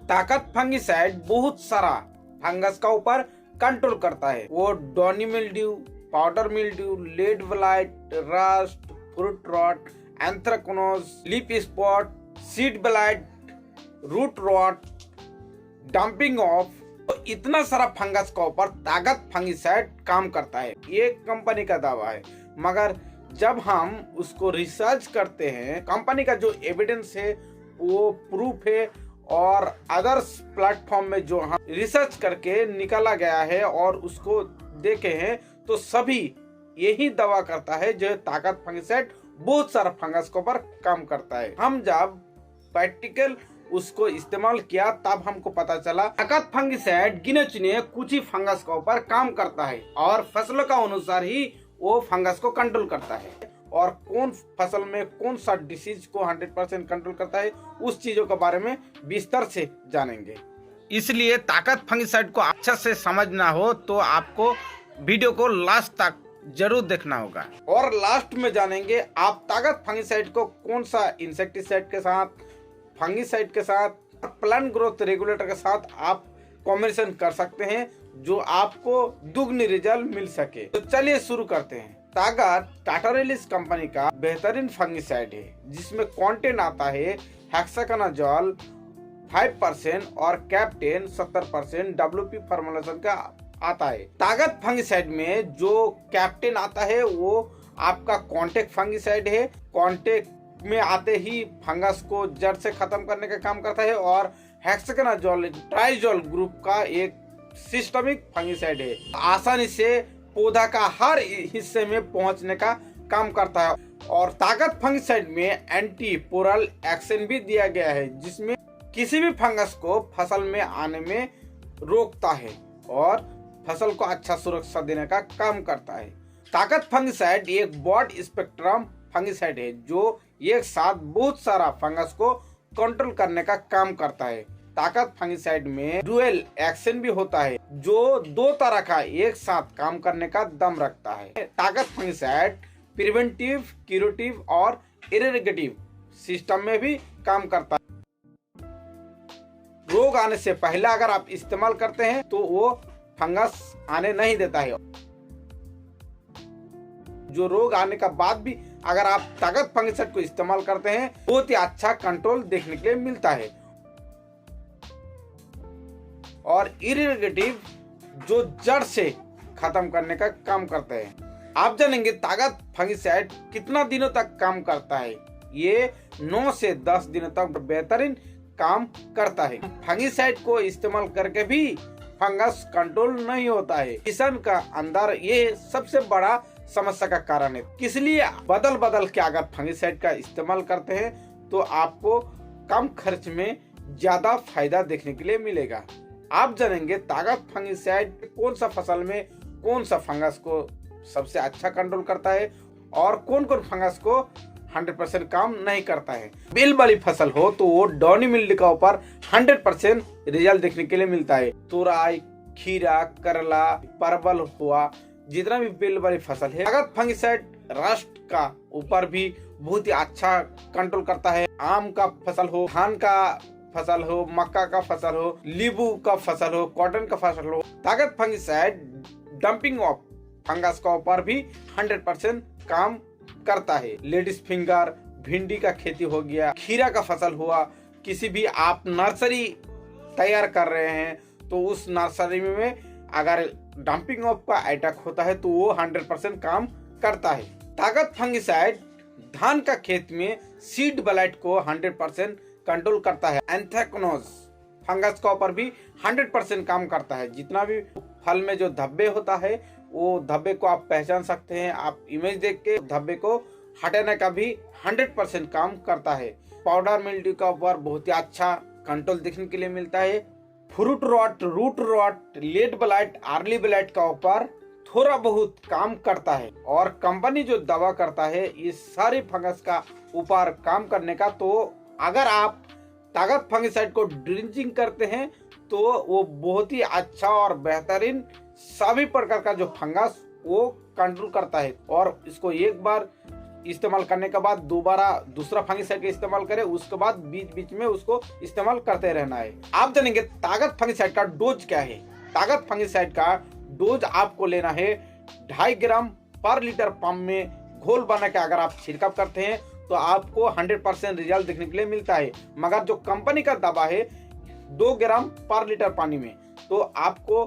ताकत फंगिसाइड बहुत सारा फंगस का ऊपर कंट्रोल करता है। वो downy mildew, powder mildew, late blight, rust, fruit rot, anthracnose, leaf spot, seed blight, root rot, damping off, तो इतना सारा फंगस का ऊपर ताकत फंगिसाइड काम करता है। ये कंपनी का दावा है, मगर जब हम उसको रिसर्च करते हैं, कंपनी का जो एविडेंस है वो प्रूफ है और अदर्स प्लेटफॉर्म में जो हम रिसर्च करके निकाला गया है और उसको देखे हैं, तो सभी यही दावा करता है जो ताकत फंगिसाइड बहुत सारा फंगस के ऊपर काम करता है। हम जब प्रैक्टिकल उसको इस्तेमाल किया तब हमको पता चला ताकत फंगिसाइड गिने चुने कुछ ही फंगस के ऊपर काम करता है और फसलों का अनुसार ही वो फंगस को कंट्रोल करता है और कौन फसल में कौन सा डिसीज को 100% कंट्रोल करता है, उस चीजों के बारे में विस्तार से जानेंगे। इसलिए ताकत फंगिसाइड को अच्छा से समझना हो तो आपको वीडियो को लास्ट तक जरूर देखना होगा। और लास्ट में जानेंगे आप ताकत फंगिसाइड को कौन सा इंसेक्टिसाइड के साथ, फंगिसाइड के साथ, प्लांट ग्रोथ रेगुलेटर के साथ आप कॉम्बिनेशन कर सकते हैं जो आपको दुगनी रिजल्ट मिल सके। तो चलिए शुरू करते हैं। ताकत टाटारेलिस कंपनी का बेहतरीन फंगिसाइड है जिसमें कंटेंट आता है हेक्साकोनाजोल 5% और कैप्टेन 70% WP फॉर्मुलेशन का आता है। ताकत फंगिसाइड में जो कैप्टेन आता है वो आपका कॉन्टेक्ट फंगिसाइड है। कॉन्टेक्ट में आते ही फंगस को जड़ से खत्म करने का काम करता है और हेक्साकोनाजोल ट्राइजोल ग्रुप का एक सिस्टमिक फंगिसाइड है। आसानी से पौधा का हर हिस्से में पहुंचने का काम करता है और ताकत फंगिसाइड में एंटी पोरल एक्शन भी दिया गया है जिसमें किसी भी फंगस को फसल में आने में रोकता है और फसल को अच्छा सुरक्षा देने का काम करता है। ताकत फंगिसाइड एक ब्रॉड स्पेक्ट्रम फंगिसाइड है जो एक साथ बहुत सारा फंगस को कंट्रोल करने का काम करता है। ताकत फंगिसाइड में डुअल एक्शन भी होता है जो दो तरह का एक साथ काम करने का दम रखता है। ताकत फंगिसाइड प्रिवेंटिव, क्यूरेटिव और इरिगेटिव सिस्टम में भी काम करता है। रोग आने से पहले अगर आप इस्तेमाल करते हैं तो वो फंगस आने नहीं देता है। जो रोग आने का बाद भी अगर आप ताकत फंगिसाइड को इस्तेमाल करते हैं बहुत ही अच्छा कंट्रोल देखने के लिए मिलता है। और इरिगेटिव जो जड़ से खत्म करने का काम करते हैं। आप जानेंगे ताकत फंगिसाइड कितना दिनों तक काम करता है। ये 9 से 10 दिनों तक बेहतरीन काम करता है। फंगिसाइड को इस्तेमाल करके भी फंगस कंट्रोल नहीं होता है। किसान का अंदर ये सबसे बड़ा समस्या का कारण है। इसलिए बदल के अगर फंगिसाइड का इस्तेमाल करते हैं तो आपको कम खर्च में ज्यादा फायदा देखने के लिए मिलेगा। आप जानेंगे ताकत फंगिसाइड कौन सा फसल में कौन सा फंगस को सबसे अच्छा कंट्रोल करता है और कौन कौन फंगस को 100% काम नहीं करता है। बेल वाली फसल हो तो वो डॉनी मिल्ड्यू का ऊपर 100% रिजल्ट देखने के लिए मिलता है। तुरई, खीरा, करला, परवल हुआ, जितना भी बेल वाली फसल है, ताकत फंगिसाइड रस्ट का ऊपर भी बहुत ही अच्छा कंट्रोल करता है। आम का फसल हो, धान का फसल हो, मक्का का फसल हो, नींबू का फसल हो, कॉटन का फसल हो, ताकत फंगिसाइड डंपिंग ऑफ फंगस का ऊपर भी 100% काम करता है। लेडीज फिंगर, भिंडी का खेती हो गया, खीरा का फसल हुआ, किसी भी आप नर्सरी तैयार कर रहे हैं तो उस नर्सरी में अगर डंपिंग ऑफ का अटैक होता है तो वो 100% काम करता है। ताकत फंगिसाइड धान का खेत में सीड ब्लाइट को 100% कंट्रोल करता है। एंथ्रेक्नोज फंगस का ऊपर भी 100% काम करता है। जितना भी फल में जो धब्बे होता है वो धब्बे को आप पहचान सकते हैं। आप इमेज देख के धब्बे को हटाने का भी 100% काम करता है। पाउडर मिल्ड्यू का ऊपर बहुत ही अच्छा कंट्रोल देखने के लिए मिलता है। Fruit rot, root rot, late blight, early blight का ऊपर थोड़ा बहुत काम करता है। और कंपनी जो दावा करता है इस सारे फंगस का ऊपर काम करने का, तो अगर आप ताकत फंगिसाइड को ड्रिंचिंग करते हैं तो वो बहुत ही अच्छा और बेहतरीन सभी प्रकार का जो फंगस वो कंट्रोल करता है। और इसको एक बार इस्तेमाल करने के बाद दोबारा दूसरा फंगिसाइड का इस्तेमाल करें, उसके बाद बीच बीच में उसको इस्तेमाल करते रहना है। आप जानेंगे ताकत फंगिसाइड का डोज क्या है। ताकत फंगिसाइड का डोज आपको लेना है 2.5 ग्राम पर लीटर पंप में घोल बना के अगर आप छिड़काव करते हैं तो आपको 100% रिजल्ट देखने के लिए मिलता है। मगर जो कंपनी का दवा है 2 ग्राम पर लीटर पानी में, तो आपको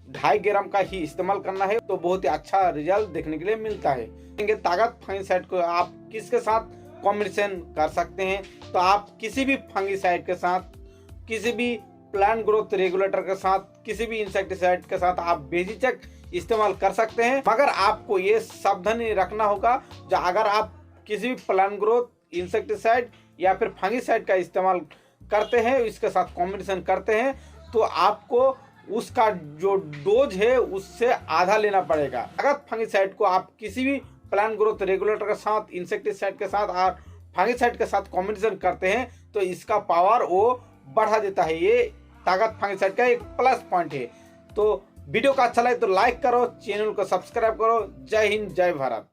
2.5 ग्राम का ही इस्तेमाल करना है, तो बहुत ही अच्छा रिजल्ट देखने के लिए मिलता है। ताकत फंगिसाइड को आप किसके साथ कॉम्बिनेशन कर सकते हैं, तो आप किसी भी फंगिसाइड के साथ, किसी भी प्लांट ग्रोथ रेगुलेटर के साथ, किसी भी इंसेक्टिसाइड के साथ आप बेझिझक इस्तेमाल कर सकते हैं। मगर आपको ये सावधानी रखना होगा, जो अगर आप किसी भी प्लांट ग्रोथ इंसेक्टिसाइड या फिर फंगिसाइड का इस्तेमाल करते हैं, इसके साथ कॉम्बिनेशन करते हैं, तो आपको उसका जो डोज है उससे आधा लेना पड़ेगा। अगर फंगिसाइड को आप किसी भी प्लांट ग्रोथ रेगुलेटर के साथ, इंसेक्टिसाइड के साथ और फंगिसाइड के साथ कॉम्बिनेशन करते हैं तो इसका पावर वो बढ़ा देता है। ये ताकत फंगिसाइड का एक प्लस पॉइंट है। तो वीडियो का अच्छा लगे तो लाइक करो, चैनल को सब्सक्राइब करो। जय हिंद, जय भारत।